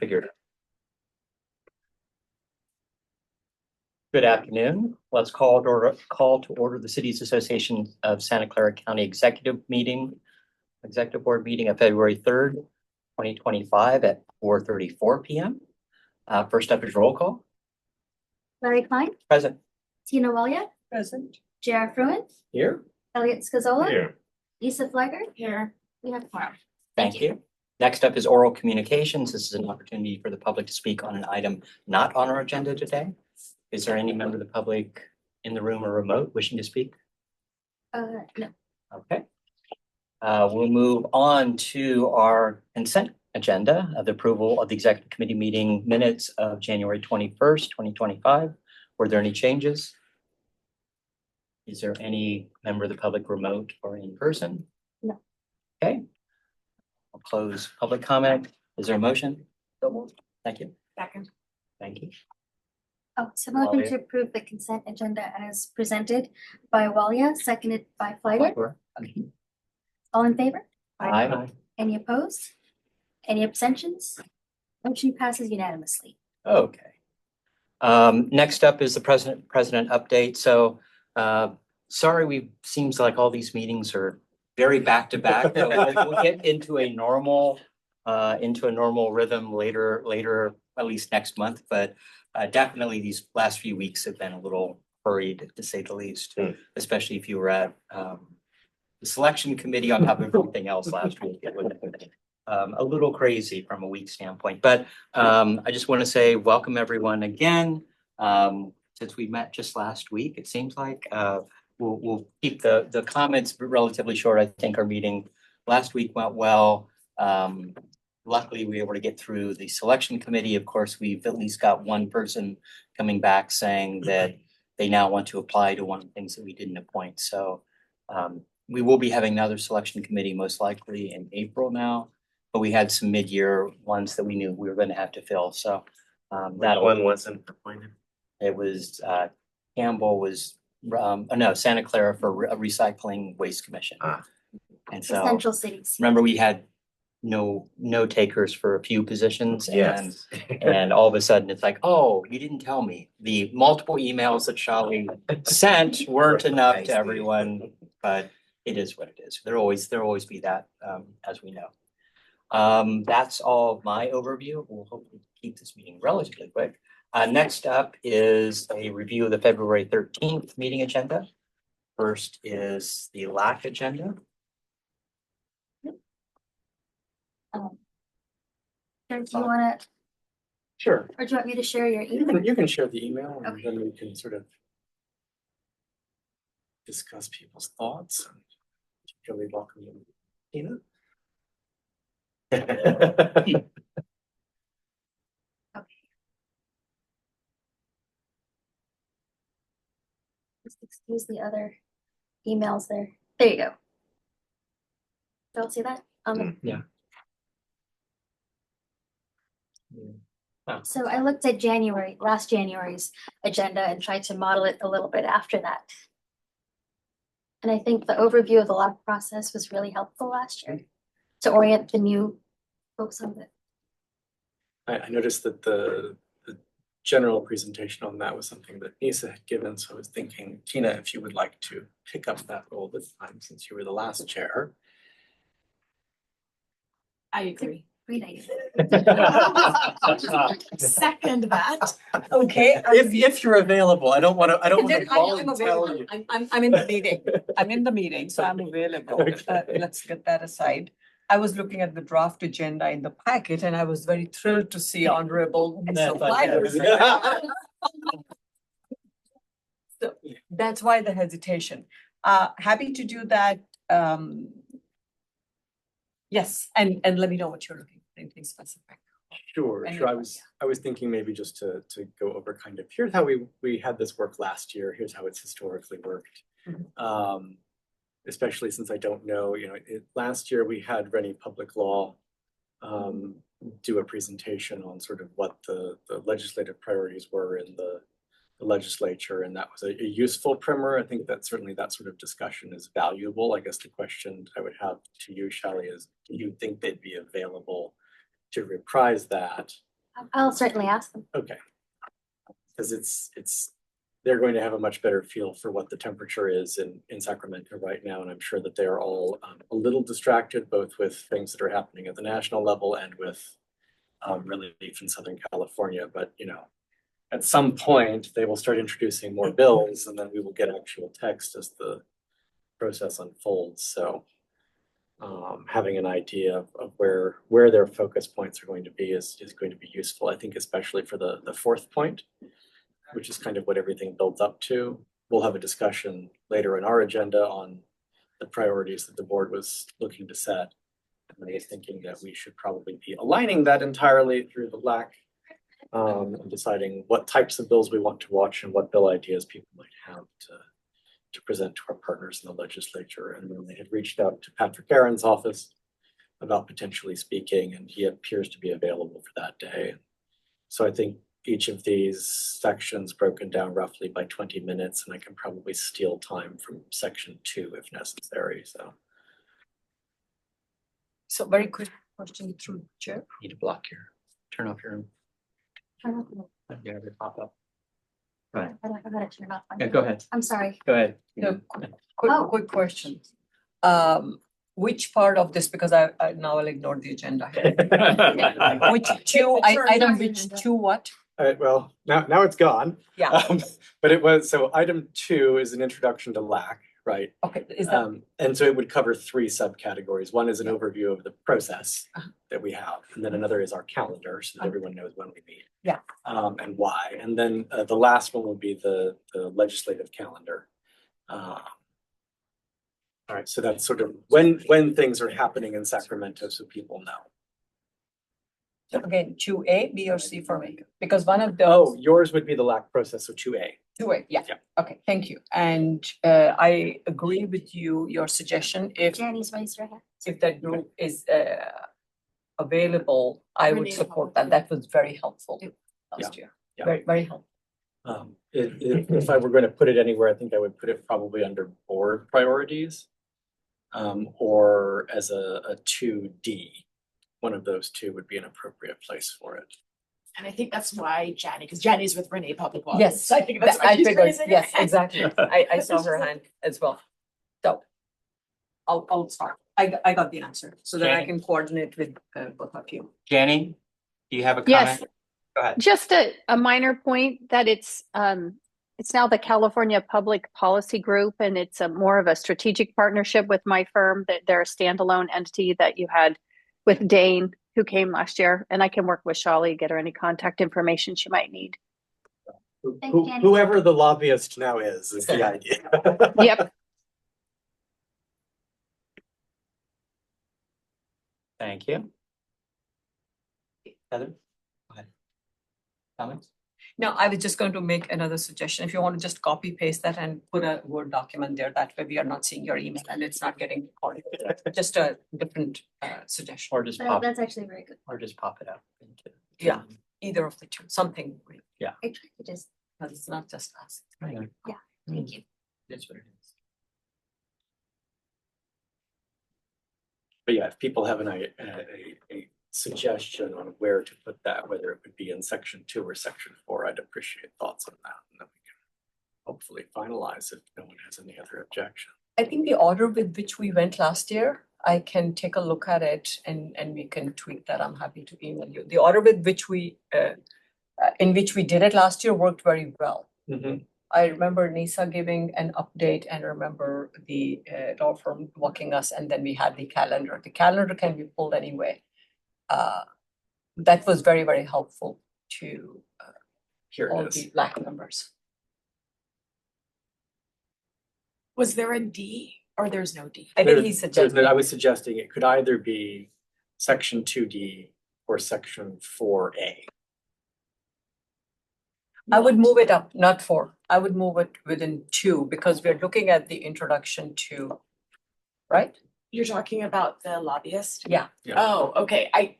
figure it out. Good afternoon. Let's call to order the Cities Association of Santa Clara County Executive Board meeting of February 3rd, 2025 at 4:34 p.m. First up is roll call. Larry Klein. Present. Tina Walia. Present. J.R. Fruin. Here. Elliot Scazola. Here. Lisa Flegger. Here. We have quorum. Thank you. Next up is oral communications. This is an opportunity for the public to speak on an item not on our agenda today. Is there any member of the public in the room or remote wishing to speak? No. Okay. We'll move on to our consent agenda of the approval of the executive committee meeting minutes of January 21st, 2025. Were there any changes? Is there any member of the public remote or in person? No. Okay. I'll close public comment. Is there a motion? Thank you. Second. Thank you. Oh, so motion to approve the consent agenda as presented by Walia, seconded by Flegger. All in favor? Aye. Any opposed? Any abstentions? Motion passes unanimously. Okay. Next up is the president update. So sorry, seems like all these meetings are very back to back. We'll get into a normal rhythm later, at least next month. But definitely these last few weeks have been a little hurried, to say the least, especially if you were at the selection committee on top of everything else last week. It was a little crazy from a week standpoint. But I just want to say welcome everyone again. Since we met just last week, it seems like we'll keep the comments relatively short. I think our meeting last week went well. Luckily, we were able to get through the selection committee. Of course, we've at least got one person coming back saying that they now want to apply to one of the things that we didn't appoint. So we will be having another selection committee most likely in April now, but we had some mid-year ones that we knew we were going to have to fill. So That one wasn't appointed. it was Campbell was Santa Clara for a recycling waste commission. And so Essential cities. remember we had no takers for a few positions. Yes. And all of a sudden it's like, oh, you didn't tell me. The multiple emails that Shali sent weren't enough to everyone, but it is what it is. There'll always be that, as we know. That's all of my overview. We'll hopefully keep this meeting relatively quick. Next up is a review of the February 13th meeting agenda. First is the LAC agenda. Do you want to, Sure. or do you want me to share your email? You can share the email and Okay. then we can sort of discuss people's thoughts. And really welcome you, Tina. Okay. Just excuse the other emails there. There you go. Don't see that? Yeah. So I looked at last January's agenda and tried to model it a little bit after that. And I think the overview of the LAC process was really helpful last year to orient the new folks on it. I noticed that the general presentation on that was something that Nisa had given. So I was thinking, Tina, if you would like to pick up that role this time since you were the last chair. I agree. Great idea. Second that. Okay. If you're available, I don't want to I'm volunteer you. I'm in the meeting. I'm in the meeting, so I'm available. Okay. Let's get that aside. I was looking at the draft agenda in the packet and I was very thrilled to see Honorable Lisa Flegger. So that's why the hesitation. Happy to do that. Yes, and let me know what you're looking for, anything specific. Sure. I was thinking maybe just to go over kind of, here's how we had this work last year. Here's how it's historically worked. Especially since I don't know, last year we had Rennie Public Law do a presentation on sort of what the legislative priorities were in the legislature, and that was a useful primer. I think that certainly that sort of discussion is valuable. I guess the question I would have to you, Shali, is do you think they'd be available to reprise that I'll certainly ask them. Okay. Because they're going to have a much better feel for what the temperature is in Sacramento right now. And I'm sure that they're all a little distracted, both with things that are happening at the national level and with relief in Southern California. But, at some point, they will start introducing more bills, and then we will get actual text as the process unfolds. So having an idea of where their focus points are going to be is going to be useful, I think, especially for the fourth point, which is kind of what everything builds up to. We'll have a discussion later in our agenda on the priorities that the board was looking to set. And I was thinking that we should probably be aligning that entirely through the LAC, and deciding what types of bills we want to watch and what bill ideas people might have to present to our partners in the legislature. And then they had reached out to Patrick Aaron's office about potentially speaking, and he appears to be available for that day. So I think each of these sections broken down roughly by 20 minutes, and I can probably steal time from section 2 if necessary. So very quick question through Chair. Need to block turn off your, Turn off the- yeah, your pop-up. I gotta turn off. Yeah, go ahead. I'm sorry. Go ahead. No, Oh. quick question. Which part of this, because I now will ignore the agenda here. Which two, item which two what? All right, well, now it's gone. Yeah, But it was, so item 2 is an introduction to LAC, right? okay, is that, And so it would cover 3 subcategories. One is an overview of the process that we have, and then another is our calendar, so that everyone knows when we meet. Yeah. And why. And then the last one would be the legislative calendar. All right, so that's sort of when things are happening in Sacramento, so people know. so again, 2A, B or C for me? Because one of Oh, those, yours would be the LAC process, so 2A. 2A, yeah, Yeah. okay, thank you. And I agree with your suggestion. Jenny's raised her hand. If that group is available, I would Renee support that. That was very helpful last year. Yeah. Very, very helpful. If I were going to put it anywhere, I think I would put it probably under board priorities. Or as a 2D. One of those two would be an appropriate place for it. And I think that's why because Jenny's with Renee Public Law. Yes, So I think that's why I she's figured, raising her yes, hand. exactly. I saw her hand as well. So I'll start. I got the answer so that I Okay. can coordinate with both of you. Jenny, do you have a Yes. comment? Go ahead. Just a minor point that it's now the California Public Policy Group, and it's more of a strategic partnership with my firm. That they're a standalone entity that you had with Dane, who came last year, and I can work with Shali, get her any contact information she might need. Thank you, Jenny. Whoever the lobbyist now is the idea. Yep. Thank you. Heather? Go ahead. Comments? Now, I was just going to make another suggestion. If you want to just copy paste that and put a Word document there, that way we are not seeing your email and it's not getting recorded. Just a different suggestion. Or just pop, That's actually very good. or just pop it up. into- Yeah. Either of the two, something, I tried to just, because it's not just us. Right. thank you. That's what it is. But yeah, if people have a suggestion on where to put that, whether it would be in section 2 or section 4, I'd appreciate thoughts on that. And then we can hopefully finalize if no one has any other objection. I think the order with which we went last year, I can take a look at it and we can tweak that. I'm happy to email you. The order with which in which we did it last year worked very well. I remember Nisa giving an update and remember the law firm walking us, and then we had the calendar. The calendar can be pulled anyway. That was very, very helpful to Here all it is. the LAC members. Was there a D or there's no D? I think he suggested. I was suggesting it could either be section 2D or section 4A. I would move it up, not 4. I would move it within 2 because we're looking at the introduction to, right? You're talking about the lobbyist? Yeah. Yeah. Oh, okay. I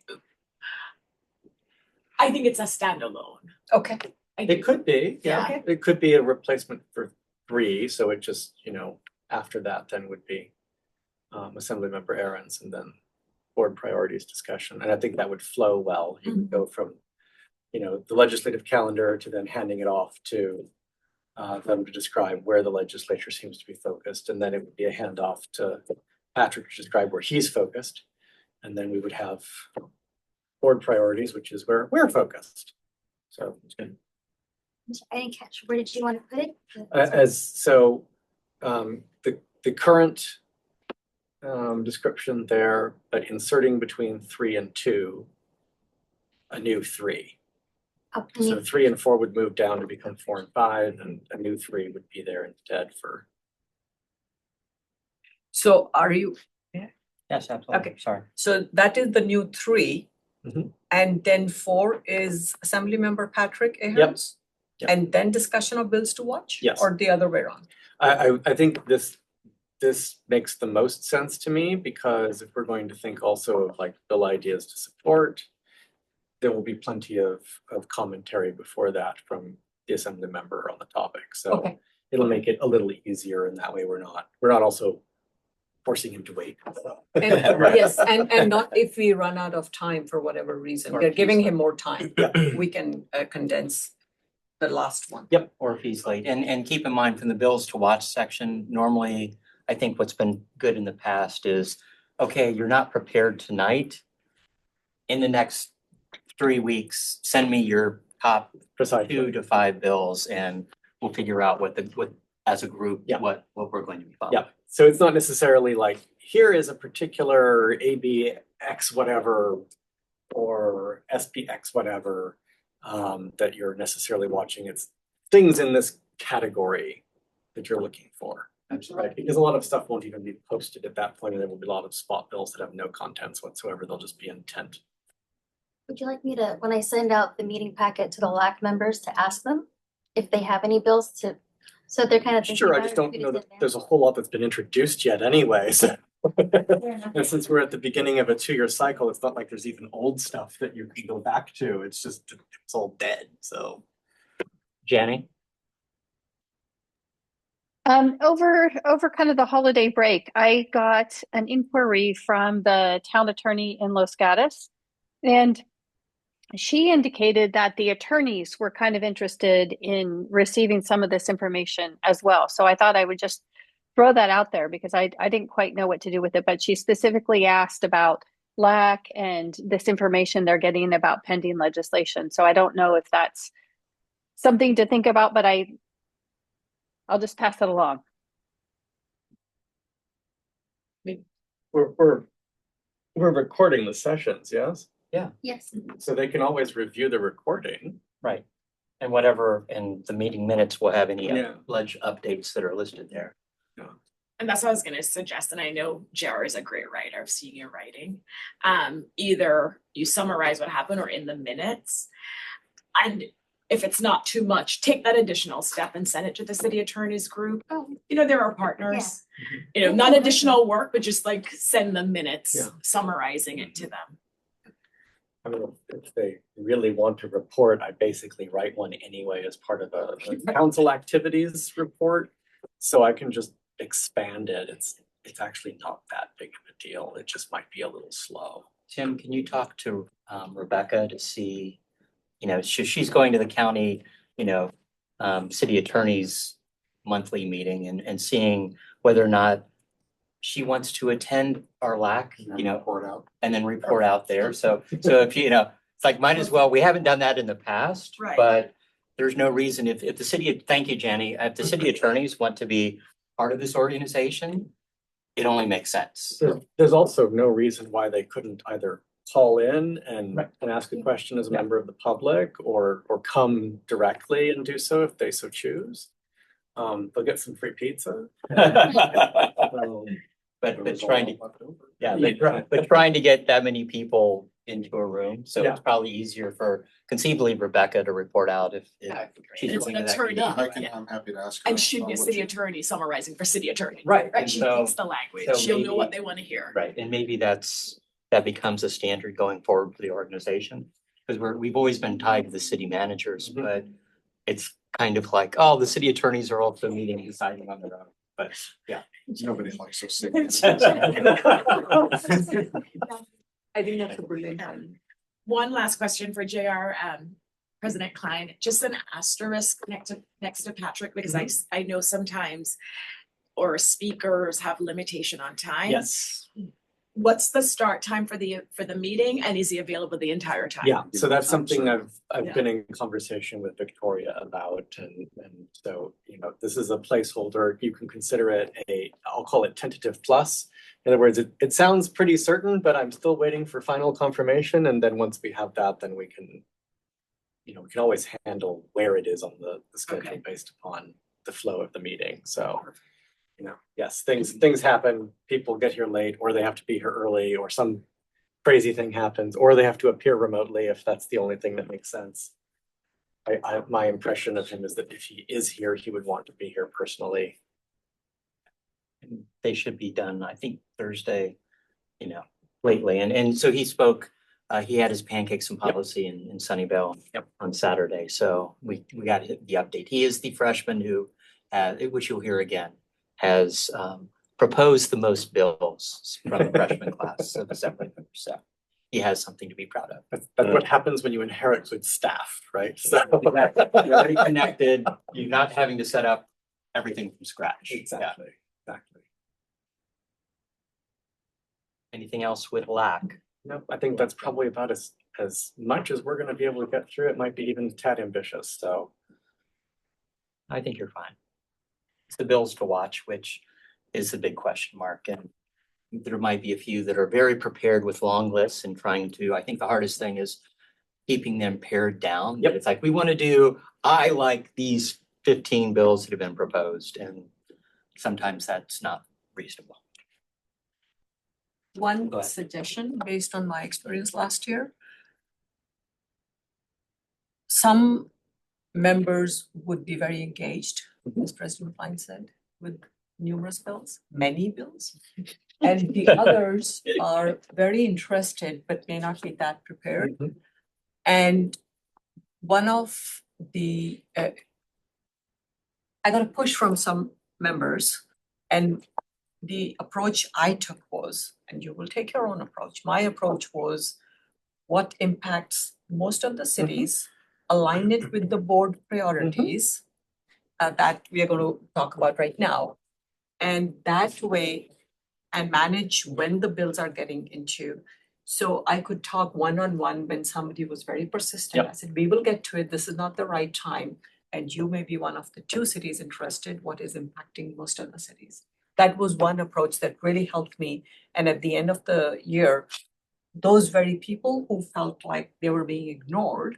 think it's a standalone. Okay. It could be, yeah. Yeah. It could be a replacement for 3, so it just, after that then would be Assemblymember Aaron's and then board priorities discussion. And I think that would flow well. You would go from the legislative calendar to then handing it off to them to describe where the legislature seems to be focused, and then it would be a handoff to Patrick to describe where he's focused. And then we would have board priorities, which is where we're focused. So it's good. I didn't catch, where did you want to put it? The current description there, but inserting between 3 and 2, a new 3. Up So 3 and 4 would move down to become 4 and 5, and a new 3 would be there instead for. So are you, Yes, absolutely. Okay. Sorry. so that is the new 3. Mhm. And then 4 is Assemblymember Patrick Ahern? Yep. And then discussion of bills to watch? Yes. Or the other way around? I think this makes the most sense to me, because if we're going to think also of like bill ideas to support, there will be plenty of commentary before that from the assembly member on the topic. So Okay. it'll make it a little easier, and that way we're not also forcing him to wait. And, yes, and not if we run out of time for whatever reason, Or we're if giving he's- him more time. Yeah. We can condense the last one. Yep. Or if he's late. And keep in mind, from the bills to watch section, normally, I think what's been good in the past is, okay, you're not prepared tonight. In the next 3 weeks, send me your top Precisely. 2 to 5 bills, and we'll figure out what as a group, Yeah. what we're going to be following. Yeah. So it's not necessarily like, here is a particular ABX whatever or SPX whatever that you're necessarily watching. It's things in this category that you're looking for. That's right. Because a lot of stuff won't even be posted at that point, and there will be a lot of spot bills that have no contents whatsoever. They'll just be intent. Would you like me to, when I send out the meeting packet to the LAC members, to ask them if they have any bills to, so they're kind of thinking Sure, I about just it, don't put know it that in there's a whole lot that's been introduced yet anyway, so. there. And since we're at the beginning of a 2-year cycle, it's not like there's even old stuff that you can go back to. It's just, it's all dead, so. Janny? Over kind of the holiday break, I got an inquiry from the town attorney in Los Gatos, and she indicated that the attorneys were kind of interested in receiving some of this information as well. So I thought I would just throw that out there, because I didn't quite know what to do with it, but she specifically asked about LAC and this information they're getting about pending legislation. So I don't know if that's something to think about, but I'll just pass it along. We're recording the sessions, yes? Yes. So they can always review the recording. Right. And whatever, and the meeting minutes will have any Yeah. ledge updates that are listed there. And that's what I was gonna suggest, and I know JR is a great writer, I've seen your writing. Either you summarize what happened or in the minutes. And if it's not too much, take that additional step and send it to the city attorney's group. Oh, There are partners, not additional work, but just like send them minutes Yeah. summarizing it to them. I mean, if they really want to report, I basically write one anyway as part of a council activities report. So I can just expand it. It's actually not that big of a deal. It just might be a little slow. Tim, can you talk to Rebecca to see, she's going to the county, city attorney's monthly meeting, and seeing whether or not she wants to attend our LAC, Report out. and then report out there. So if it's like, might as well, we haven't done that in the past, Right. but there's no reason if the city, thank you, Janny, if the city attorneys want to be part of this organization, it only makes sense. There's also no reason why they couldn't either call in and Right. ask a question as a Yeah. member of the public, or come directly and do so if they so choose. They'll get some free pizza. But trying to, but trying to get that many people into a room, so Yeah. it's probably easier for conceivably Rebecca to report out if she's It's going an to that attorney. meeting. I can, Yeah. I'm happy to ask. her And she'd be a what city she- attorney summarizing for city attorney. Right, Right, and she so- speaks the language, so she'll know what maybe- they wanna hear. Right, and maybe that becomes a standard going forward for the organization, because we've always been tied to the city managers, Mhm. but it's kind of like, oh, the city attorneys are also meeting and deciding on their own, but yeah. Nobody likes those sick. I think that's a brilliant. One last question for JR. President Klein, just an asterisk next to Patrick, because I know sometimes or speakers have limitation on time. Yes. What's the start time for the meeting, and is he available the entire time? Yeah, so that's something I've Yeah. been in conversation with Victoria about, and so, this is a placeholder. You can consider it I'll call it tentative plus. In other words, it sounds pretty certain, but I'm still waiting for final confirmation, and then once we have that, then we can always handle where it is on the schedule Okay. based upon the flow of the meeting, so. Yes, things happen, people get here late, or they have to be here early, or some crazy thing happens, or they have to appear remotely if that's the only thing that makes sense. My impression of him is that if he is here, he would want to be here personally. And they should be done, I think, Thursday, lately. And so he spoke, he had his pancakes and policy in Sunnyvale on Saturday. So we got the update. He is the freshman who, which you'll hear again, has proposed the most bills from the freshman class of assembly members. So he has something to be proud of. That's what happens when you inherit good staff, right? So You're already connected. You're not having to set up everything from scratch. exactly. Anything else with lack? No, I think that's probably about as much as we're going to be able to get through. It might be even a tad ambitious, so. I think you're fine. It's the bills to watch, which is the big question mark. And there might be a few that are very prepared with long lists and trying to, I think the hardest thing is keeping them pared down. Yep. It's like, I like these 15 bills that have been proposed, and sometimes that's not reasonable. One Go ahead. suggestion based on my experience last year. Some members would be very engaged, as President Klein said, with numerous bills, many bills. And the others are very interested, but may not be that prepared. Mhm. And one of the, I got a push from some members, and the approach I took was, and you will take your own approach, my approach was what impacts most of the cities, align it with the board priorities that we are going to talk about right now. And that way, and manage when the bills are getting into. So I could talk one-on-one when somebody was very persistent. I said, we will get to it. This is not the right time. And you may be one of the 2 cities interested, what is impacting most of the cities. That was one approach that really helped me. And at the end of the year, those very people who felt like they were being ignored,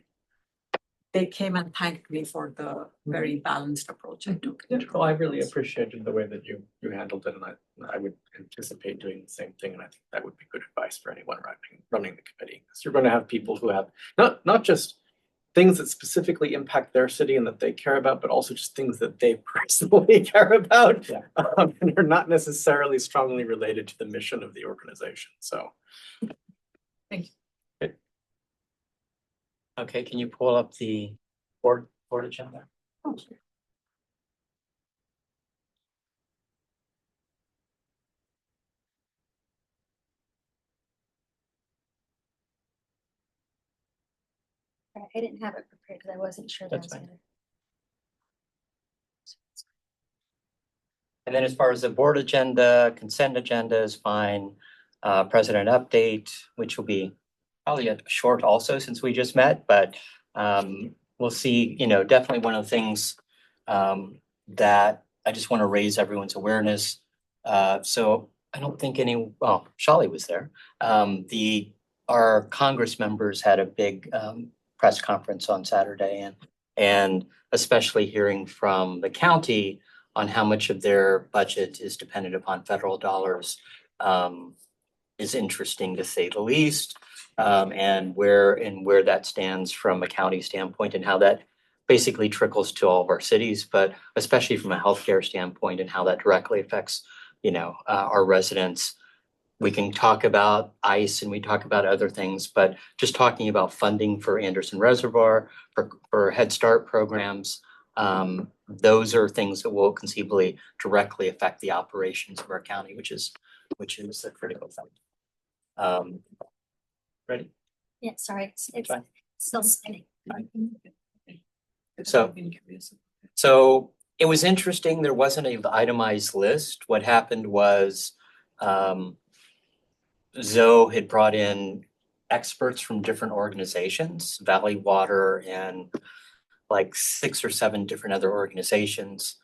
they came and thanked me for the very balanced approach I took. Yeah, well, I really appreciated the way that you handled it, and I would anticipate doing the same thing, and I think that would be good advice for anyone running the committee. Because you're going to have people who have not just things that specifically impact their city and that they care about, but also just things that they personally care about, and are not necessarily strongly related to the mission of the organization. So, Thank you. Okay, can you pull up the board agenda? I didn't have it prepared because I wasn't sure that That's was fine. gonna. And then as far as the board agenda, consent agenda is fine. President update, which will be probably a short also since we just met, but we'll see, definitely one of the things that I just want to raise everyone's awareness. So I don't think Shali was there. Our Congress members had a big press conference on Saturday, and especially hearing from the county on how much of their budget is dependent upon federal dollars is interesting to say the least. And where that stands from a county standpoint and how that basically trickles to all of our cities, but especially from a healthcare standpoint and how that directly affects, our residents. We can talk about ICE and we talk about other things, but just talking about funding for Anderson Reservoir, for Head Start programs, those are things that will conceivably directly affect the operations of our county, which is a critical thing. Ready? Yeah, sorry, it's Fine. still spinning. So- So it was interesting. There wasn't an itemized list. What happened was Zoe had brought in experts from different organizations, Valley Water and like 6 or 7 different other organizations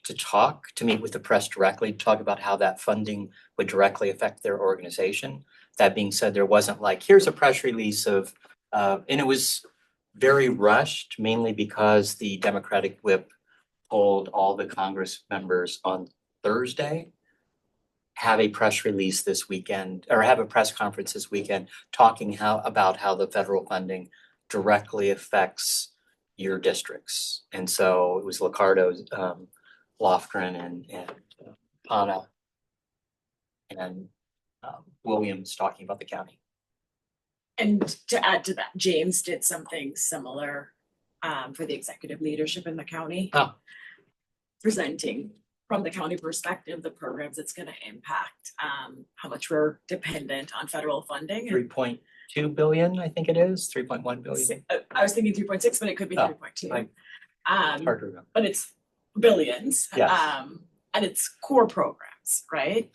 to meet with the press directly, to talk about how that funding would directly affect their organization. That being said, there wasn't like, here's a press release of, and it was very rushed, mainly because the Democratic whip told all the Congress members on Thursday, have a press release this weekend, or have a press conference this weekend, talking about how the federal funding directly affects your districts. And so it was Licardo, Lofgren and Pana and Williams talking about the county. And to add to that, James did something similar for the executive leadership in the county. Oh. Presenting from the county perspective, the programs it's gonna impact, how much we're dependent on federal funding. 3.2 billion, I think it is, 3.1 billion. I was thinking 3.6, but it could be Oh, 3.2. I- Um, Hard to remember. but it's billions. Yes. And it's core programs, right?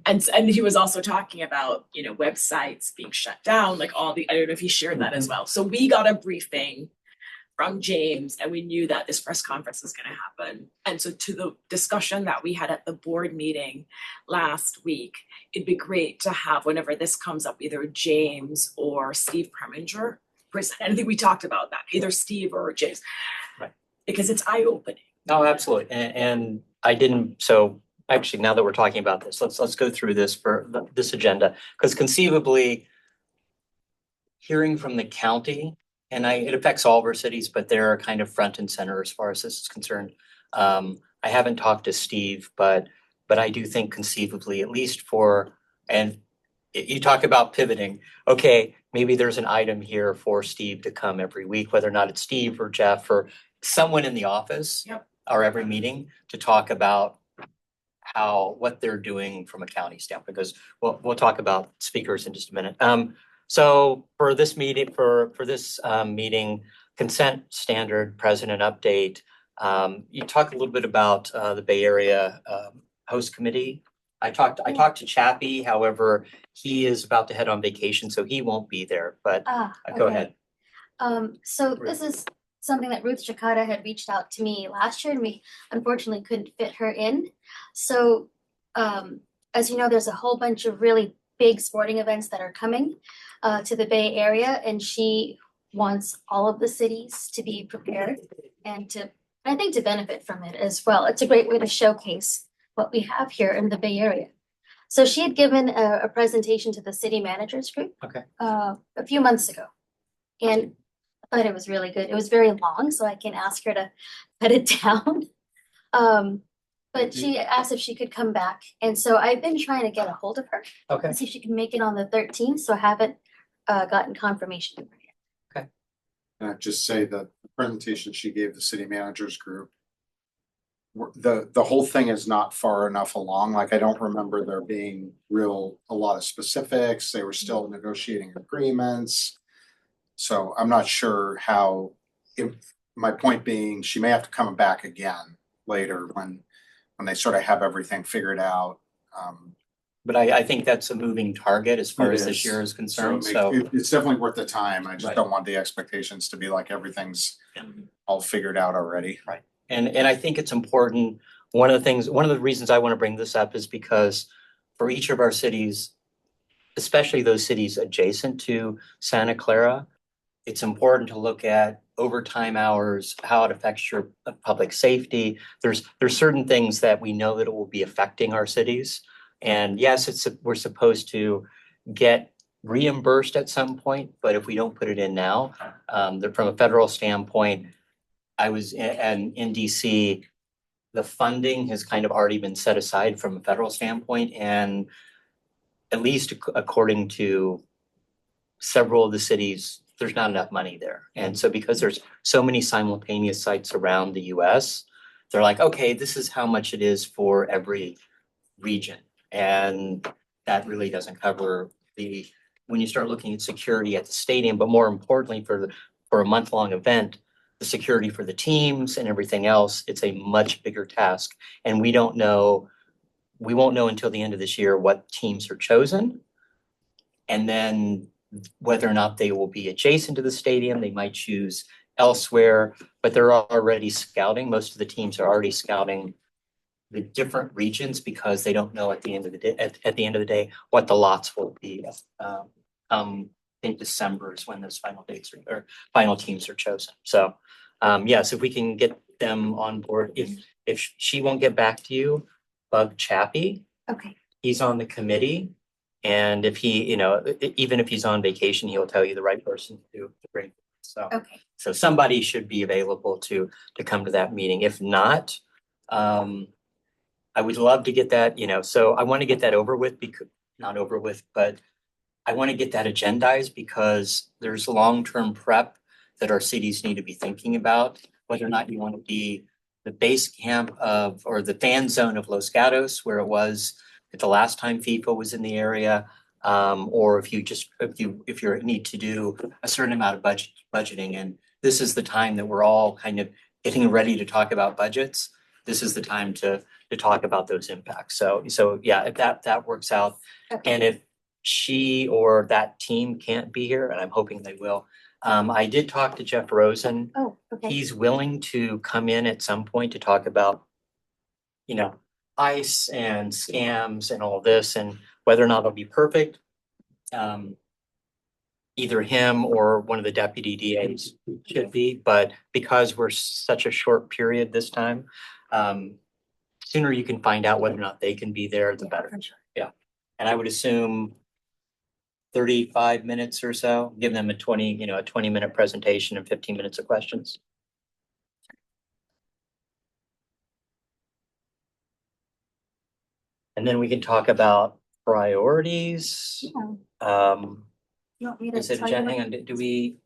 And he was also talking about, you know, websites being shut down, like all the, I don't know if he shared that as well. So we got a briefing from James and we knew that this press conference was gonna happen. And so to the discussion that we had at the board meeting last week, it'd be great to have, whenever this comes up, either James or Steve Preminger present. And I think we talked about that, either Steve or James. Right. Because it's eye-opening. No, absolutely. And I didn't, so actually, now that we're talking about this, let's go through this for this agenda. Because conceivably, hearing from the county, and it affects all of our cities, but they're kind of front and center as far as this is concerned. I haven't talked to Steve, but I do think conceivably, at least and you talk about pivoting, okay, maybe there's an item here for Steve to come every week, whether or not it's Steve or Jeff or someone in the office. Yep. Or every meeting to talk about what they're doing from a county standpoint, because we'll talk about speakers in just a minute. So for this meeting, meeting, consent standard president update, you talk a little bit about the Bay Area host committee. I talked to Chappie, however, he is about to head on vacation, so he won't be there, but go Okay. ahead. So this is something that Ruth Jakata had reached out to me last year and we unfortunately couldn't fit her in. So as you know, there's a whole bunch of really big sporting events that are coming to the Bay Area, and she wants all of the cities to be prepared and I think to benefit from it as well. It's a great way to showcase what we have here in the Bay Area. So she had given a presentation to the city managers group a few months ago. And I thought it was really good. It was very long, so I can ask her to cut it down. But she asked if she could come back. And so I've been trying to get a hold of her Okay. to see if she can make it on the 13th. So I haven't gotten confirmation from her yet. And I'd just say that the presentation she gave the city managers group, the whole thing is not far enough along. Like, I don't remember there being a lot of specifics. They were still negotiating agreements. So I'm not sure my point being, she may have to come back again later when they sort of have everything figured out. But I think that's a moving target as far It as this is. year is So concerned, it's definitely worth the time. I just Right. don't want the expectations to be like everything's all figured out already. And I think it's important, one of the reasons I want to bring this up is because for each of our cities, especially those cities adjacent to Santa Clara, it's important to look at overtime hours, how it affects your public safety. There's certain things that we know that it will be affecting our cities. And yes, we're supposed to get reimbursed at some point, but if we don't put it in now, from a federal standpoint, I was in DC, the funding has kind of already been set aside from a federal standpoint, and at least according to several of the cities, there's not enough money there. And so because there's so many simultaneous sites around the US, they're like, okay, this is how much it is for every region. And that really doesn't cover when you start looking at security at the stadium, but more importantly for a month-long event, the security for the teams and everything else, it's a much bigger task. And we won't know until the end of this year what teams are chosen. And then whether or not they will be adjacent to the stadium, they might choose elsewhere, but they're already scouting. Most of the teams are already scouting the different regions because they don't know at the end of the day, at the end of the day, what the lots will be. In December is when those final dates or final teams are chosen. So, yes, if we can get them on board, if she won't get back to you, bug Chappie. Okay, He's on the committee. And if he, even if he's on vacation, he'll tell you the right person to bring. So, okay. so somebody should be available to come to that meeting. If not, I would love to get that, so I want to get that over with because, not over with, but I want to get that agendized because there's long-term prep that our cities need to be thinking about, whether or not you want to be the base camp of, or the fan zone of Los Gatos, where it was at the last time FIFA was in the area, or if you need to do a certain amount of budgeting, and this is the time that we're all kind of getting ready to talk about budgets. This is the time to talk about those impacts. So yeah, if that works out, and if she or that team can't be here, and I'm hoping they will, I did talk to Jeff Rosen. Oh, okay. He's willing to come in at some point to talk about, ICE and scams and all this, and whether or not it'll be perfect. Either him or one of the deputy DAs should be, but because we're such a short period this time, sooner you can find out whether or not they can be there, the better. Yeah, and I would assume 35 minutes or so, give them a 20-minute presentation and 15 minutes of questions. And then we can talk about priorities. Yeah. You want me to Is it, tell you hang what- on, do we?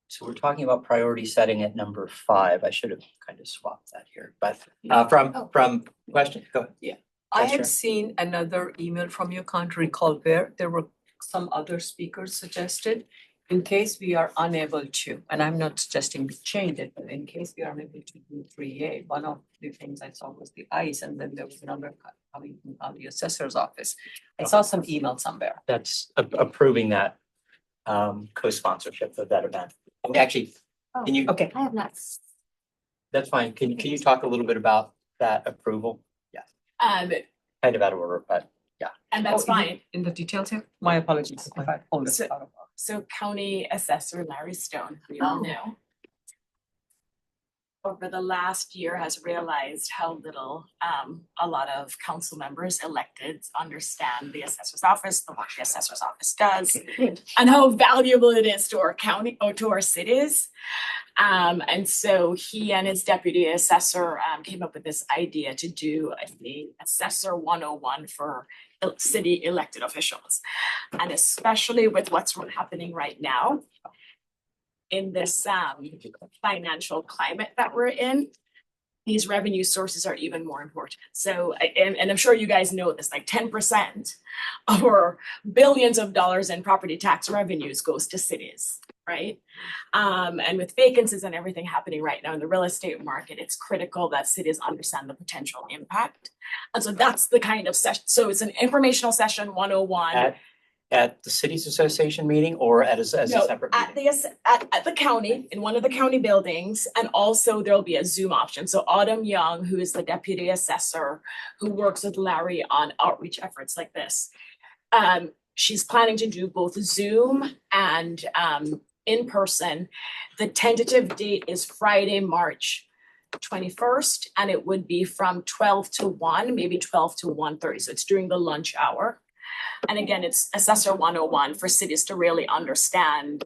So we're talking about priority setting at number 5. I should have kind of swapped that here, but from question, go ahead. Yeah. I Yes, sure. had seen another email from you, can't recall where, there were some other speakers suggested. In case we are unable to, and I'm not suggesting we change it, but in case we are unable to do 3A, one of the things I saw was the ICE, and then there was another coming from the assessor's office. I saw some email somewhere. That's approving that co-sponsorship of that event. And actually, can you, Okay. I have not. that's fine. Can you talk a little bit about that approval? Um, Kind of out of order, but and that's Oh, fine. In the details here? My apologies if I pulled it out of. So County Assessor Larry Stone, who we all Oh. know, over the last year has realized how little a lot of council members electeds understand the assessor's office, the work the assessor's office does, and how valuable it is to our county or to our cities. And so he and his deputy assessor came up with this idea to do the assessor 101 for city elected officials. And especially with what's happening right now in this financial climate that we're in, these revenue sources are even more important. So, and I'm sure you guys know this, like 10% or billions of dollars in property tax revenues goes to cities, right? And with vacancies and everything happening right now in the real estate market, it's critical that cities understand the potential impact. And so that's the kind of session. So it's an informational session 101. at the cities association meeting or as a No, separate at meeting? at the county, in one of the county buildings, and also there'll be a Zoom option. So Autumn Young, who is the deputy assessor, who works with Larry on outreach efforts like this. She's planning to do both Zoom and in person. The tentative date is Friday, March 21st, and it would be from 12 to 1, maybe 12 to 1:30. So it's during the lunch hour. And again, it's Assessor 101 for cities to really understand,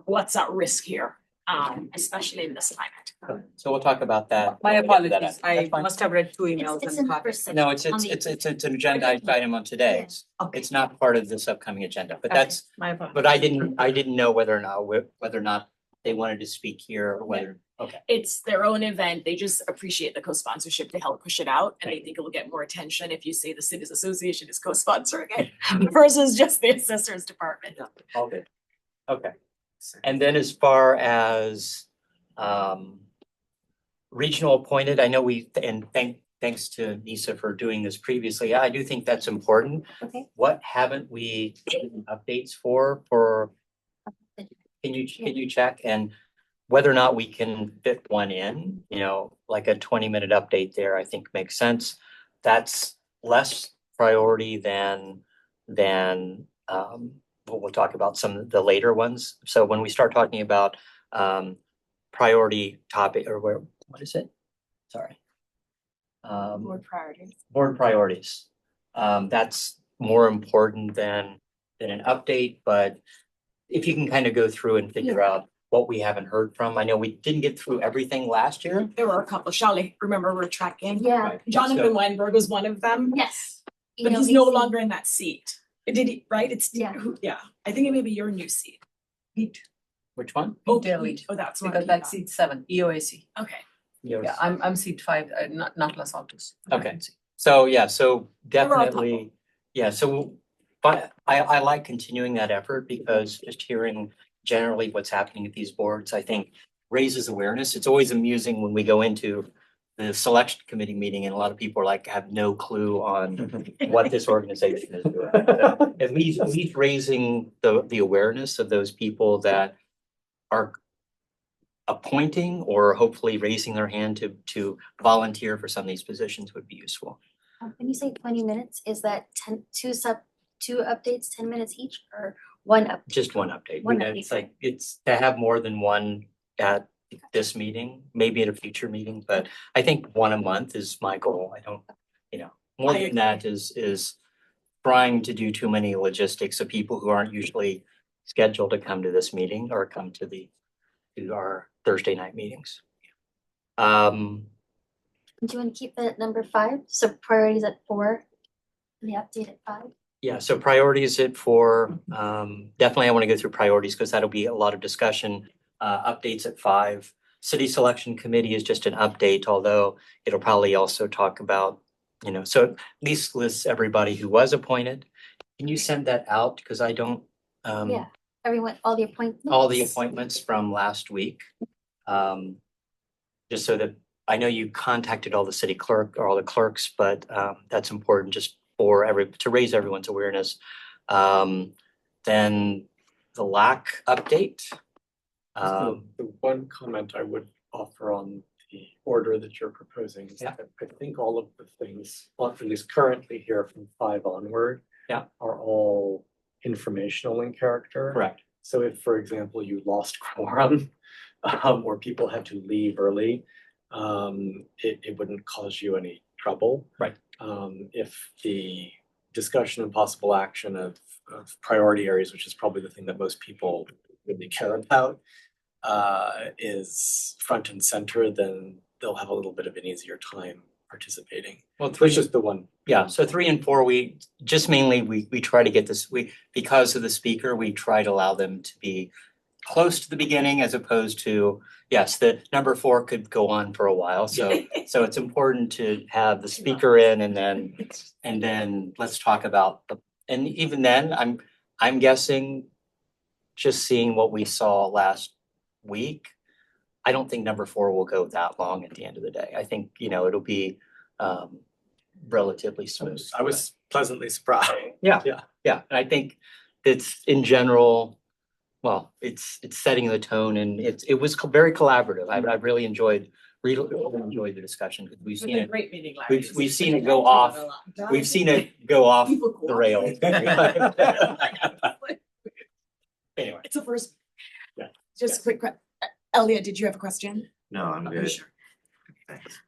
what's at risk here, especially in this climate. So we'll talk about that. My when we get to that. apologies, I That's fine. must have read two emails It's and in caught it. person. No, it's on an the- agendized item on today's. Okay. It's not part of this upcoming agenda, but Okay, that's, my apologies. but I didn't know whether or not they wanted to speak here or whether, okay. It's their own event. They just appreciate the co-sponsorship to help push it out. And they think it will get more attention if you say the Cities Association is co-sponsoring it versus just the Assessors Department. All good. Okay. And then as far as regional appointed, I know thanks to Nisa for doing this previously. I do think that's important. Okay. What haven't we given updates for, can you check? And whether or not we can fit one in, like a 20-minute update there, I think makes sense. That's less priority than we'll talk about some of the later ones. So when we start talking about priority topic, or what is it? Sorry. Board priorities. Board priorities. That's more important than an update, but if you can kind of go through and figure out what we haven't heard from. I know we didn't get through everything last year. There were a couple. Shelley, remember we're tracking. Yeah. Right. Jonathan Weinberg was one of them. Yes. But he's no longer in that seat. Did he, right? It's, Yeah. Yeah. I think it may be your new seat. Pete, Which one? Oh, Delete. Pete. Oh, that's one. because that's seat 7, EOAC. Okay. Yeah, I'm seat 5, not Los Altos. Okay. So, yeah, so There were a definitely, yeah, so, but I like continuing that effort because just hearing generally what's happening at these boards, I think raises awareness. It's always amusing when we go into the selection committee meeting and a lot of people are like, have no clue on what this organization is doing. So At least raising the awareness of those people that are appointing or hopefully raising their hand to volunteer for some of these positions would be useful. When you say 20 minutes, is that two updates, 10 minutes each, or one update? Just one update. One It's update. like, it's to have more than one at this meeting, maybe at a future meeting, but I think one a month is my goal. I don't, more I than that is trying to do too many logistics of people who aren't usually scheduled to come to this meeting or come to our Thursday night meetings. Do you want to keep that at number 5? So priorities at 4, and the update at 5? Yeah, so priorities it for, definitely I want to go through priorities because that'll be a lot of discussion. Updates at 5. City Selection Committee is just an update, although it'll probably also talk about, so at least lists everybody who was appointed. Can you send that out? Because I don't, Yeah, everyone, all the appointments? all the appointments from last week. Just so that, I know you contacted all the city clerk or all the clerks, but that's important just for to raise everyone's awareness. Then the LAC update. The one comment I would offer on the order that you're proposing is that I think all of the things, well, at least currently here from 5 onward, are all informational in character. Correct. So if, for example, you lost quorum, or people had to leave early, it wouldn't cause you any trouble. Right. If the discussion and possible action of priority areas, which is probably the thing that most people really care about, is front and center, then they'll have a little bit of an easier time participating. Well, Which is the one. Yeah, so 3 and 4, we just mainly, we try to get this, because of the speaker, we try to allow them to be close to the beginning as opposed to, yes, the number 4 could go on for a while. So it's important to have the speaker in and then let's talk about and even then, I'm guessing just seeing what we saw last week, I don't think number 4 will go that long at the end of the day. I think, it'll be relatively smooth. I was pleasantly surprised. Yeah. And I think it's in general, well, it's setting the tone and it was very collaborative. I've really enjoyed the discussion because we've It seen was a it. great meeting, Larry. We've seen it go off. We've seen it go off the rails. Anyway. It's a first. Yeah. Just quick, Elliot, did you have a question? No, I'm Oh, good. sure. Thanks.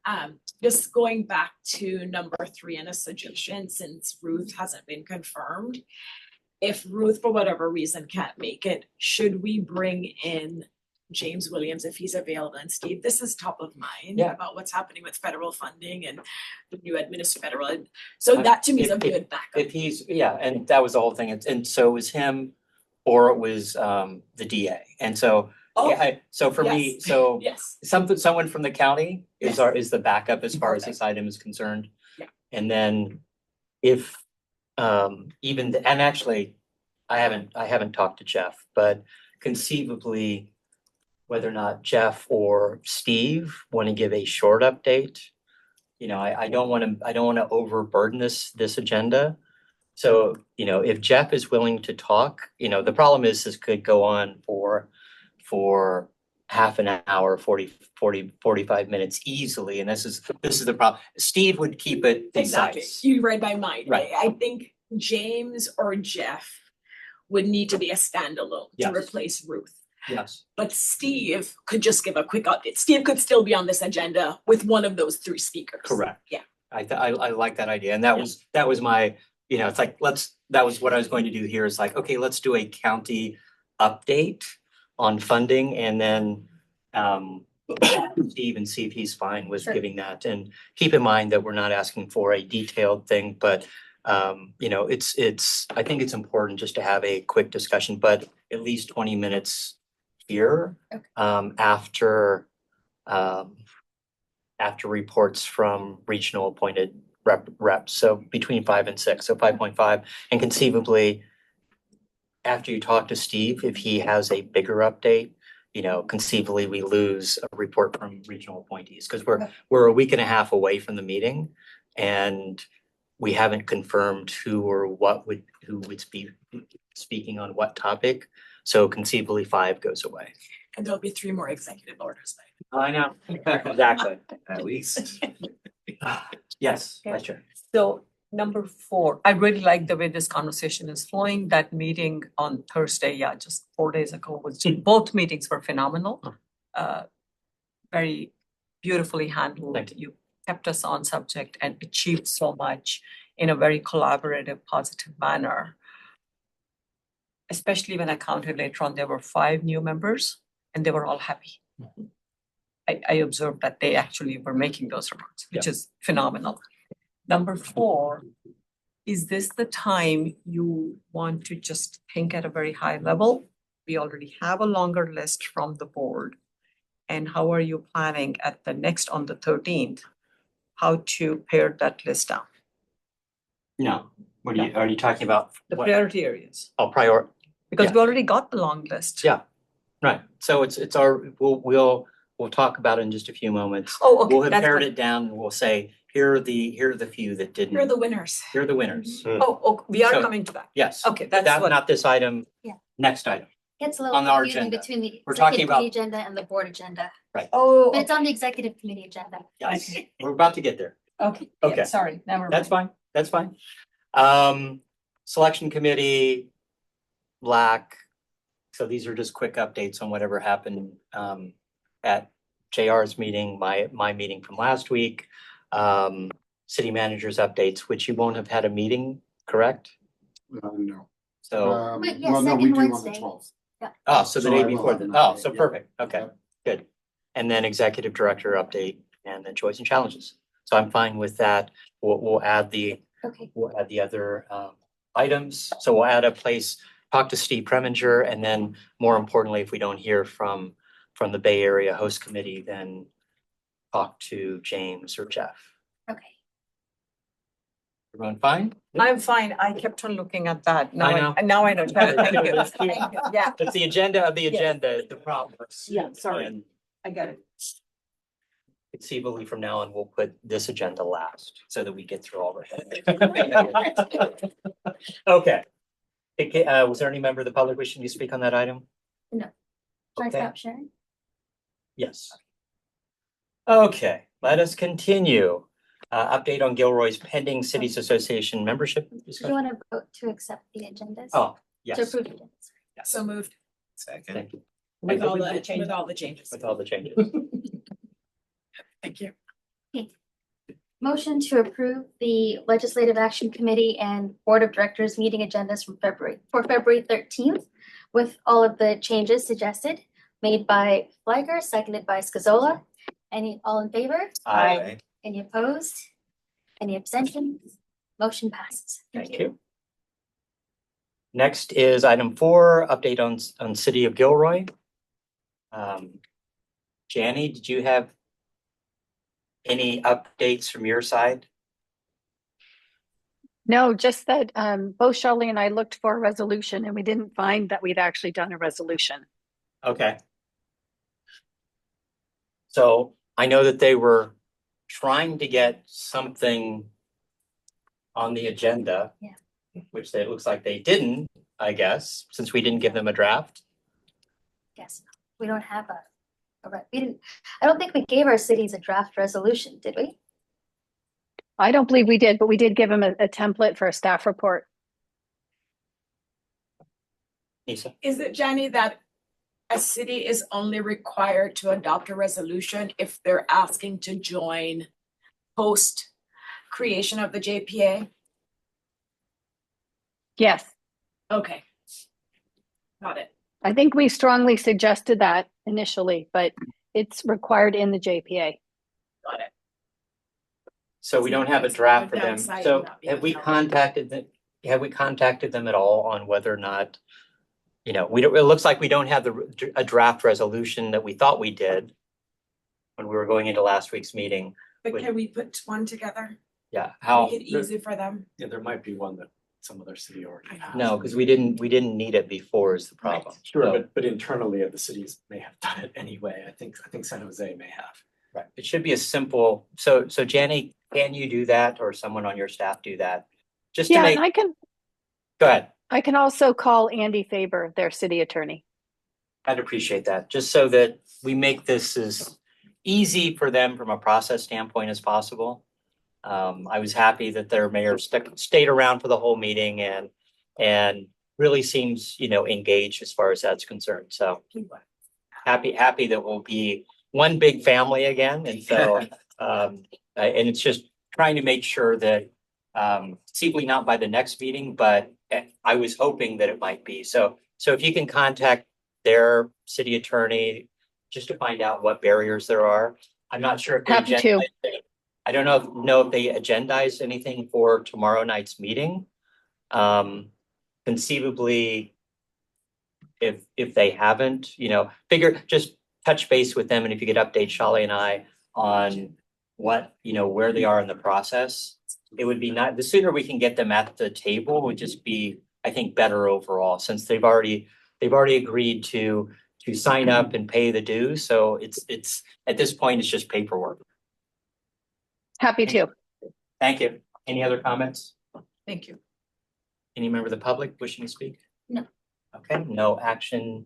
Just going back to number 3 and a suggestion, since Ruth hasn't been confirmed. If Ruth, for whatever reason, can't make it, should we bring in James Williams if he's available? And Steve, this is top of mind about what's happening with federal funding and the new federal. So that to me is a good backup. If he's, and that was the whole thing. And so it was him or it was the DA. And so, so for me, yes. so Yes. someone from the county is Yes. the backup as far as Perfect. this item is concerned. Yeah. And then if and actually I haven't talked to Jeff, but conceivably, whether or not Jeff or Steve want to give a short update. You know, I don't want to overburden this agenda. So, you know, if Jeff is willing to talk, you know, the problem is this could go on for half an hour, 45 minutes easily. And this is the problem. Steve would keep it Exactly. concise. You read my mind. Right. I think James or Jeff would need to be a standalone to Yes. replace Ruth. Yes. But Steve could just give a quick update. Steve could still be on this agenda with one of those three speakers. Correct. Yeah. I like that idea. And that was my, you know, it's like, that was what I was going to do here is like, okay, let's do a county update on funding and then Steve and see if he's fine with Sure. giving that. And keep in mind that we're not asking for a detailed thing, but you know, I think it's important just to have a quick discussion, but at least 20 minutes here Okay. After reports from regional appointed reps, so between 5 and 6, so 5.5, and conceivably after you talk to Steve, if he has a bigger update, you know, conceivably we lose a report from regional appointees because we're a week and a half away from the meeting and we haven't confirmed who would be speaking on what topic. So conceivably 5 goes away. And there'll be 3 more executive orders. I know. Exactly. At least. Yes, Okay. Vice Chair. So number 4, I really like the way this conversation is flowing. That meeting on Thursday, just 4 days ago both meetings were phenomenal. Very beautifully handled. Thank You kept us on subject and achieved so much in a very collaborative, positive manner. Especially when I counted later on, there were 5 new members and they were all happy. I observed that they actually were making those remarks, which is phenomenal. Number 4, is this the time you want to just think at a very high level? We already have a longer list from the board. And how are you planning at the next on the 13th, how to pare that list down? No, are you talking about? The what? priority areas, Oh, because Yeah. we already got the long list. Yeah. Right, so we'll talk about it in just a few moments. Oh, okay. We'll have that's pared fine. it down and we'll say, here are the few that didn't. Here are the winners. Here are the winners. Oh, we are So- coming to that. Yes. Okay, that's That, what. not this item. Yeah. Next item. It's a little On our confusing agenda. between the We're talking executive about- committee agenda and the board agenda, Oh, but it's on the executive committee agenda. Yes, we're about to get there. okay. Okay. Yeah, sorry, never mind. That's fine. Selection committee, Black. So these are just quick updates on whatever happened at JR's meeting, my meeting from last week. City managers updates, which you won't have had a meeting, correct? No. So, But yeah, Well, no, we second do on the Wednesday. 12th. so the so day I will before, have an oh, update, so yeah. perfect, okay, Yep. good. And then executive director update and then choice and challenges. So I'm fine with that. We'll add the Okay, other items. So we'll add a place, talk to Steve Preminger, and then more importantly, if we don't hear from the Bay Area Host Committee, then talk to James or Jeff. okay. Everyone fine? I'm fine. I kept on looking at that. Now I know. Now I know. Thank you. That's cute. Thank you. Yeah, It's the agenda of the Yes. agenda, the problem. yeah, sorry. And I get it. conceivably from now on, we'll put this agenda last so that we get through all of it. Okay. Okay, was there any member of the public wishing to speak on that item? Should I Okay. stop sharing? Yes. Okay, let us continue. Update on Gilroy's pending Cities Association membership Do you discussion. want to vote to accept the agendas? Oh, To yes, approve the agendas. So moved Second. thank you, with all With the the changes. changes. with all the changes. Thank you. Motion to approve the Legislative Action Committee and Board of Directors meeting agendas for February 13th with all of the changes suggested, made by Fliger, seconded by Scazola. All in favor? Aye. Any opposed? Any abstentions? Motion passes. Thank you. Next is item 4, update on City of Gilroy. Janny, did you have any updates from your side? No, just that both Shelley and I looked for a resolution and we didn't find that we'd actually done a resolution. Okay. So I know that they were trying to get something on the agenda. Yeah. Which it looks like they didn't, I guess, since we didn't give them a draft. Yes, we don't have we didn't, I don't think we gave our cities a draft resolution, did we? I don't believe we did, but we did give them a template for a staff report. Lisa? Is it, Jenny, that a city is only required to adopt a resolution if they're asking to join post creation of the JPA? Yes, Okay. Got it. I think we strongly suggested that initially, but it's required in the JPA. Got it. So we don't have a draft for them. So have we contacted them? Have we contacted them at all on whether or not, you know, we don't, it looks like we don't have a draft resolution that we thought we did when we were going into last week's meeting. But can we put one together? Yeah, how? Make it easy for them? Yeah, there might be one that some other city already has. No, because we didn't need it before is the problem. Sure, So- but internally the cities may have done it anyway. I think San Jose may have. Right, it should be a simple, so Jenny, can you do that or someone on your staff do that? Just to Yeah, make, and go ahead, I can also call Andy Faber, their city attorney. I'd appreciate that, just so that we make this as easy for them from a process standpoint as possible. I was happy that their mayor stayed around for the whole meeting and really seems, you know, engaged as far as that's concerned, so happy that we'll be one big family again, and so, and it's just trying to make sure that, seemingly not by the next meeting, but I was hoping that it might be. So if you can contact their city attorney, just to find out what barriers there are. I'm not sure if they Happy to. I don't know if they agendized anything for tomorrow night's meeting. Conceivably, if they haven't, you know, just touch base with them, and if you could update Shali and I on what, you know, where they are in the process, it would be not, the sooner we can get them at the table would just be, I think, better overall, since they've already agreed to sign up and pay the dues. So it's at this point, it's just paperwork. Happy to. Thank you. Any other comments? Thank you. Any member of the public wishing to speak? No. Okay, no action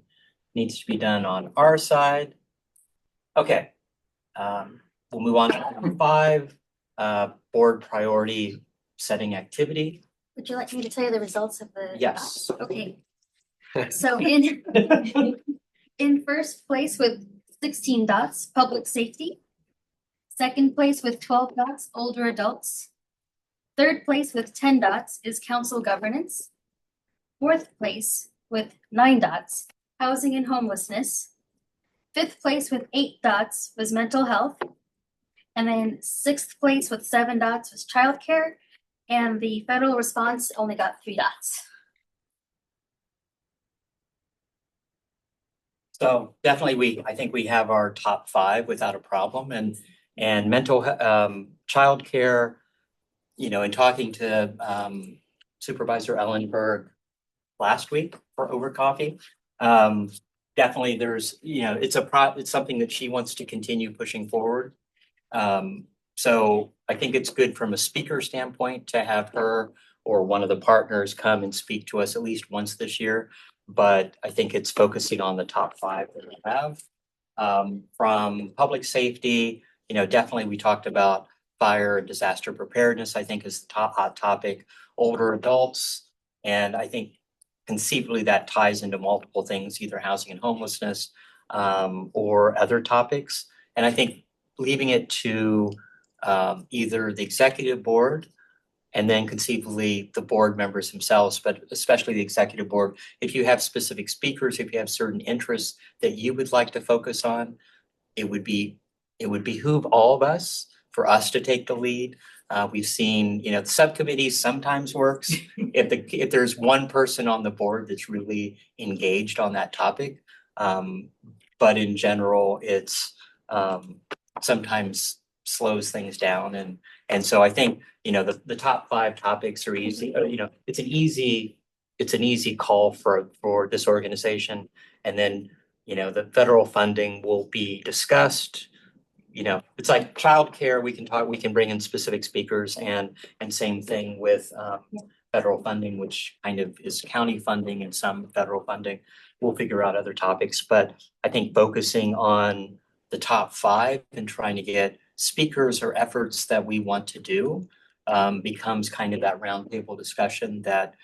needs to be done on our side. Okay. We'll move on to number 5, board priority setting activity. Would you like me to tell you the results of the? Yes. Okay. So in first place with 16 dots, public safety. Second place with 12 dots, older adults. Third place with 10 dots is council governance. Fourth place with 9 dots, housing and homelessness. Fifth place with 8 dots was mental health. And then 6th place with 7 dots was childcare. And the federal response only got 3 dots. So definitely I think we have our top 5 without a problem, and mental, childcare, you know, in talking to, Supervisor Ellenberg last week for over coffee. Definitely there's, you know, it's something that she wants to continue pushing forward. So I think it's good from a speaker standpoint to have her or one of the partners come and speak to us at least once this year. But I think it's focusing on the top 5 that we have. From public safety, you know, definitely we talked about fire and disaster preparedness, I think is the top hot topic, older adults. And I think conceivably that ties into multiple things, either housing and homelessness, or other topics. And I think leaving it to either the executive board and then conceivably the board members themselves, but especially the executive board. If you have specific speakers, if you have certain interests that you would like to focus on, it would behoove all of us for us to take the lead. We've seen, you know, the subcommittee sometimes works if there's one person on the board that's really engaged on that topic. But in general, it's sometimes slows things down. And so I think, you know, the top 5 topics are easy, you know, it's an easy call for this organization. And then the federal funding will be discussed. It's like childcare, we can bring in specific speakers and same thing with federal funding, which kind of is county funding and some federal funding. We'll figure out other topics, but I think focusing on the top 5 and trying to get speakers or efforts that we want to do becomes kind of that roundtable discussion that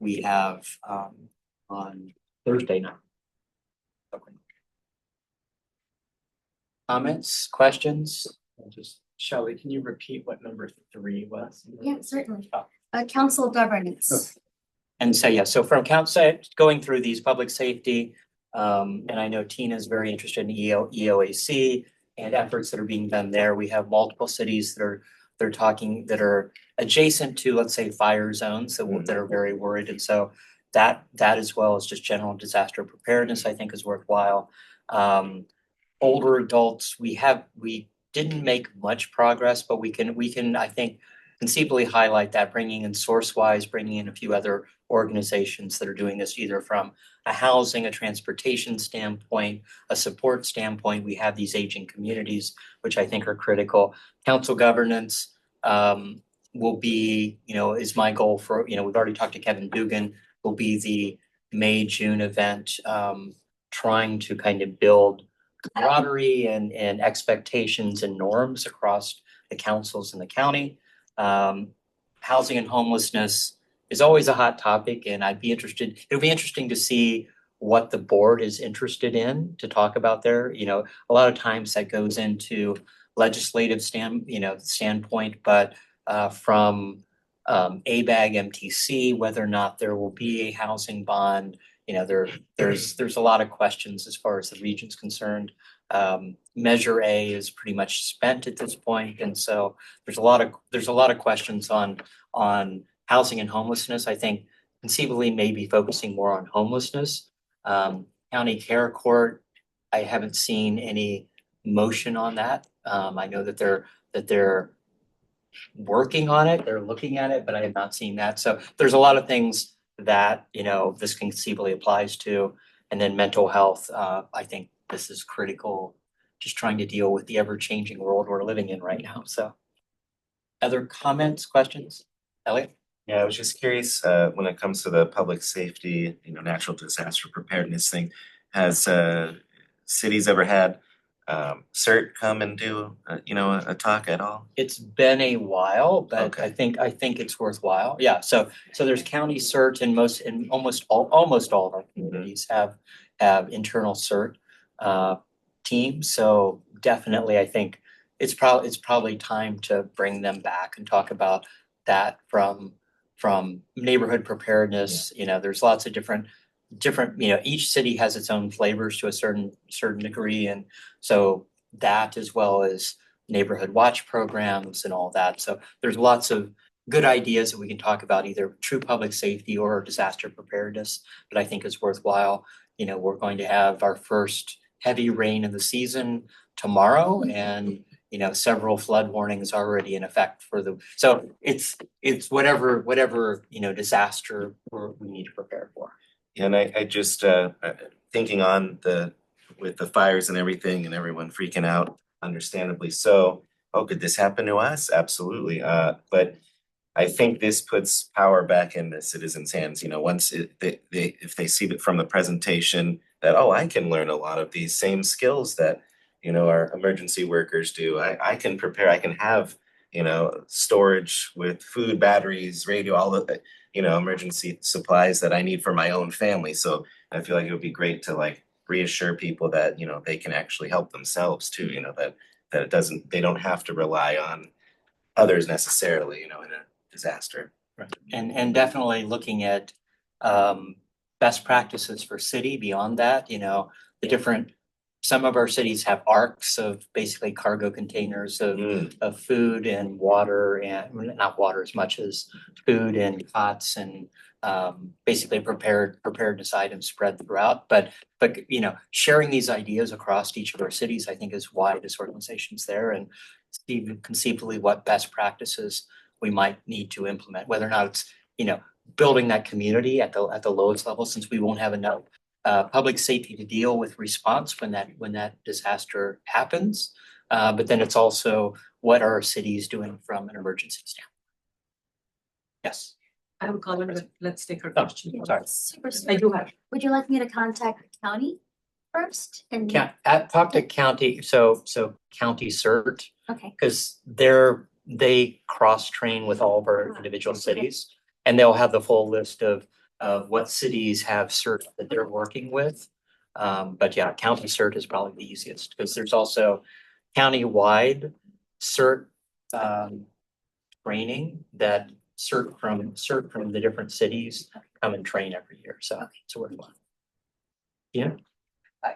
we have on Thursday night. Okay. Comments, questions? Shelley, can you repeat what number 3 was? Yeah, certainly. Oh. Council governance. And so, yeah, so from council, going through these public safety, and I know Tina's very interested in EOAC and efforts that are being done there. We have multiple cities that are adjacent to, let's say, fire zones that are very worried. And so that as well as just general disaster preparedness, I think is worthwhile. Older adults, we didn't make much progress, but we can, I think, conceivably highlight that, bringing in SourceWise, bringing in a few other organizations that are doing this either from a housing, a transportation standpoint, a support standpoint. We have these aging communities, which I think are critical. Council governance will be, is my goal for, we've already talked to Kevin Dugan, will be the May, June event, trying to kind of build camaraderie and expectations and norms across the councils in the county. Housing and homelessness is always a hot topic, and it'll be interesting to see what the board is interested in to talk about there. A lot of times that goes into legislative standpoint, but from ABAG, MTC, whether or not there will be a housing bond, there's a lot of questions as far as the region's concerned. Measure A is pretty much spent at this point, and so there's a lot of questions on housing and homelessness. I think conceivably maybe focusing more on homelessness. County care court, I haven't seen any motion on that. I know that they're working on it, they're looking at it, but I have not seen that. So there's a lot of things that this conceivably applies to. And then mental health, I think this is critical, just trying to deal with the ever-changing world we're living in right now. So other comments, questions? Elliot? Yeah, I was just curious, when it comes to the public safety, natural disaster preparedness thing, has cities ever had CERT come and do a talk at all? It's been a while, but Okay. I think it's worthwhile. Yeah, so there's county CERT in almost all of our communities have internal CERT teams. So definitely, I think it's probably time to bring them back and talk about that from neighborhood preparedness. There's lots of different, each city has its own flavors to a certain degree. And so that, as well as neighborhood watch programs and all that. So there's lots of good ideas that we can talk about, either true public safety or disaster preparedness, that I think is worthwhile. We're going to have our first heavy rain of the season tomorrow, and several flood warnings already in effect so it's whatever disaster we need to prepare for. And I just thinking on with the fires and everything and everyone freaking out, understandably so. Oh, could this happen to us? Absolutely. But I think this puts power back in the citizens' hands. Once if they see it from the presentation that, oh, I can learn a lot of these same skills that our emergency workers do. I can prepare. I can have storage with food, batteries, radio, all the emergency supplies that I need for my own family. So I feel like it would be great to reassure people that they can actually help themselves too. That they don't have to rely on others necessarily. In a disaster. Right. And definitely looking at best practices for city beyond that. Some of our cities have arcs of basically cargo containers of food and water, and not water as much as food and cots and basically preparedness items spread throughout. But sharing these ideas across each of our cities, I think, is why this organization's there, and even conceivably what best practices we might need to implement, whether or not it's building that community at the lowest level, since we won't have enough public safety to deal with response when that disaster happens. But then it's also what are cities doing from an emergency standpoint? Yes. I have a comment, but let's take her Oh, question. sorry. Super, I super. do have. Would you like me to contact the county first and? Talk to county, so county CERT, Okay, because they cross-train with all of our individual cities. And they'll have the full list of what cities have CERT that they're working with. But yeah, county CERT is probably the easiest, because there's also county-wide CERT training that CERT from the different cities come and train every year, so it's worthwhile. Yeah.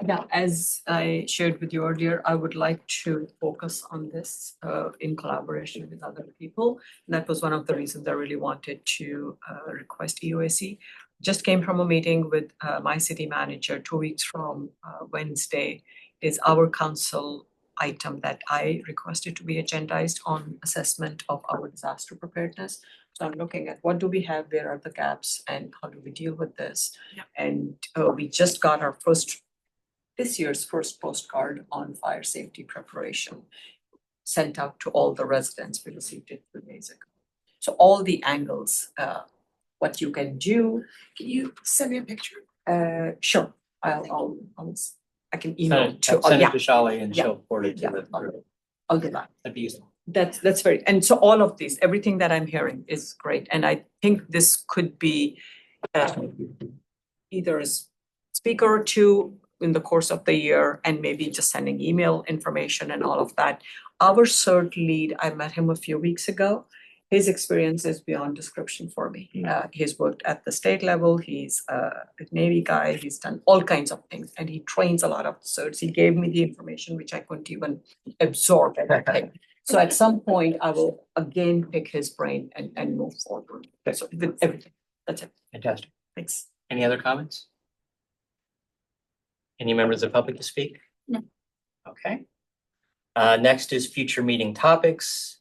Now, as I shared with you earlier, I would like to focus on this in collaboration with other people. And that was one of the reasons I really wanted to request EOAC. Just came from a meeting with my city manager 2 weeks from Wednesday is our council item that I requested to be agendized on assessment of our disaster preparedness. So I'm looking at what do we have, where are the gaps, and how do we deal with this? Yeah. And we just got our this year's first postcard on fire safety preparation sent out to all the residents. We received it 2 days ago. So all the angles, what you can do. Can you send me a picture? Sure, I can email it to, Send it yeah, to Shali and Yeah. she'll forward it to Yeah. the group. I'll do that. That'd be useful. That's very, and so all of these, everything that I'm hearing is great. And I think this could be either a speaker or two in the course of the year and maybe just sending email information and all of that. Our CERT lead, I met him a few weeks ago. His experience is beyond description for me. He's worked at the state level, he's a Navy guy, he's done all kinds of things, and he trains a lot of CERTs. He gave me the information which I couldn't even absorb everything. So at some point, I will again pick his brain and move forward. So with everything, that's it. Fantastic. Thanks. Any other comments? Any members of the public to speak? No. Okay. Next is future meeting topics.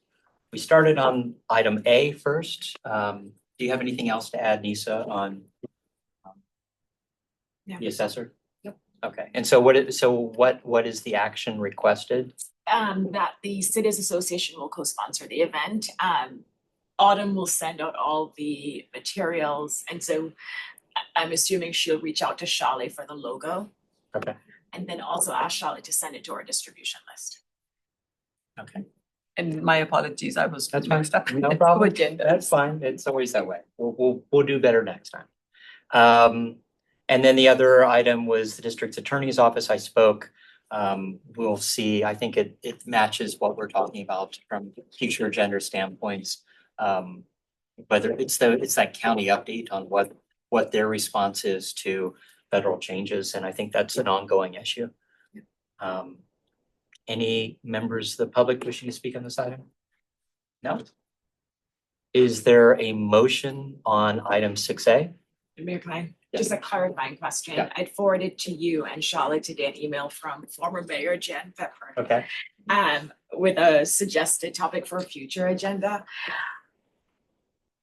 We started on item A first. Do you have anything else to add, Nisa, on Yeah. the assessor? Yep. Okay, and so what is the action requested? That the Cities Association will co-sponsor the event. Autumn will send out all the materials, and so I'm assuming she'll reach out to Shali for the logo. Okay. And then also ask Shali to send it to our distribution list. Okay. And my apologies, I was That's fine. mixed up. No with problem. agenda. That's fine. It's always that way. We'll do better next time. And then the other item was the district's attorney's office. I spoke. We'll see. I think it matches what we're talking about from future agenda standpoints. Whether it's that county update on what their response is to federal changes, and I think that's an ongoing issue. Any members of the public wishing to speak on this item? No? Is there a motion on item 6A? Mayor, can I, Yeah. just a clarifying question. Yeah. I'd forwarded to you and Shali today an email from former Mayor Jan Pepper. Okay. With a suggested topic for a future agenda.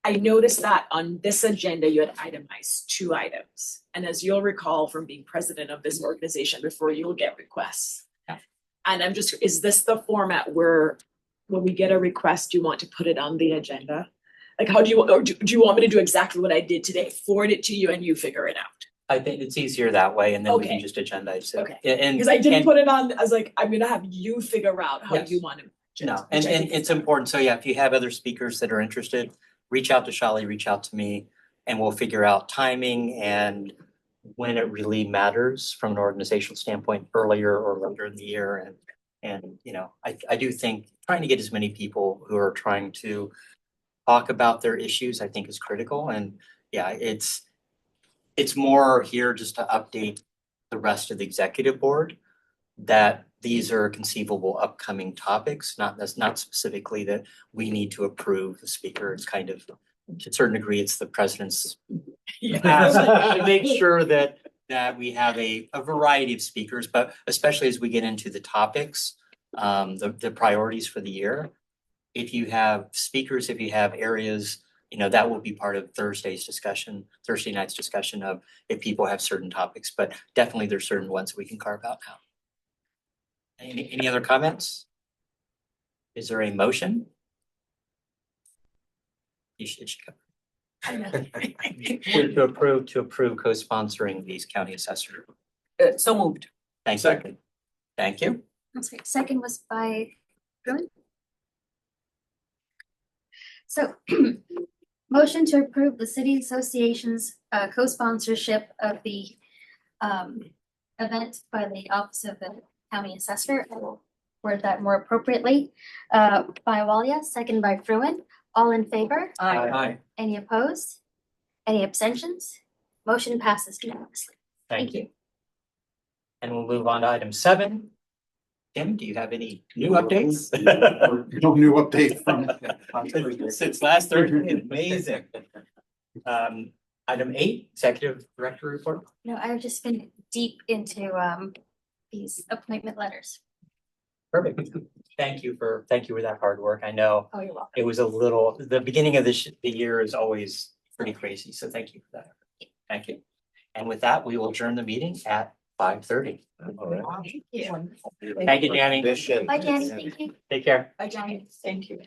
I noticed that on this agenda, you had itemized 2 items. And as you'll recall from being president of this organization before, you'll get requests. Yeah. And I'm just, is this the format where when we get a request, you want to put it on the agenda? Like, how do you, or do you want me to do exactly what I did today? Forward it to you and you figure it out? I think it's easier that way, and then we can Okay. just agendize it. Okay. And Because I didn't and- put it on, I was like, I'm gonna have you figure out how Yes. you want to. No, and it's important. So yeah, if you have other speakers that are interested, reach out to Shali, reach out to me, and we'll figure out timing and when it really matters from an organizational standpoint, earlier or later in the year. And you know, I do think trying to get as many people who are trying to talk about their issues, I think is critical. And yeah, it's more here just to update the rest of the executive board that these are conceivable upcoming topics, that's not specifically that we need to approve the speaker. It's kind of, to a certain degree, it's the president's task to make sure that we have a variety of speakers, but especially as we get into the topics, the priorities for the year. If you have speakers, if you have areas that will be part of Thursday night's discussion of if people have certain topics, but definitely there's certain ones we can carve out now. Any other comments? Is there a motion? You should go. To approve co-sponsoring these county assessor. So moved. Thank you. Second. Thank you. I'm sorry, second was by Bruin. So motion to approve the city association's co-sponsorship of the event by the Office of the County Assessor. I will word that more appropriately. By Walia, second by Fruin. All in favor? Aye. Any opposed? Any abstentions? Motion passes unanimously. Thank you. And we'll move on to item 7. Tim, do you have any new updates? No new update from. Since last Thursday, amazing. Item 8, executive director report. No, I've just been deep into these appointment letters. Perfect. Thank you for that hard work. I know Oh, you're welcome. it was the beginning of the year is always pretty crazy. So thank you for that. Thank you. And with that, we will adjourn the meeting at 5:30. All right. Thank you. Thank you, Danny. Mission. Bye, Danny. Thank you. Take care. Bye, Johnny. Thank you.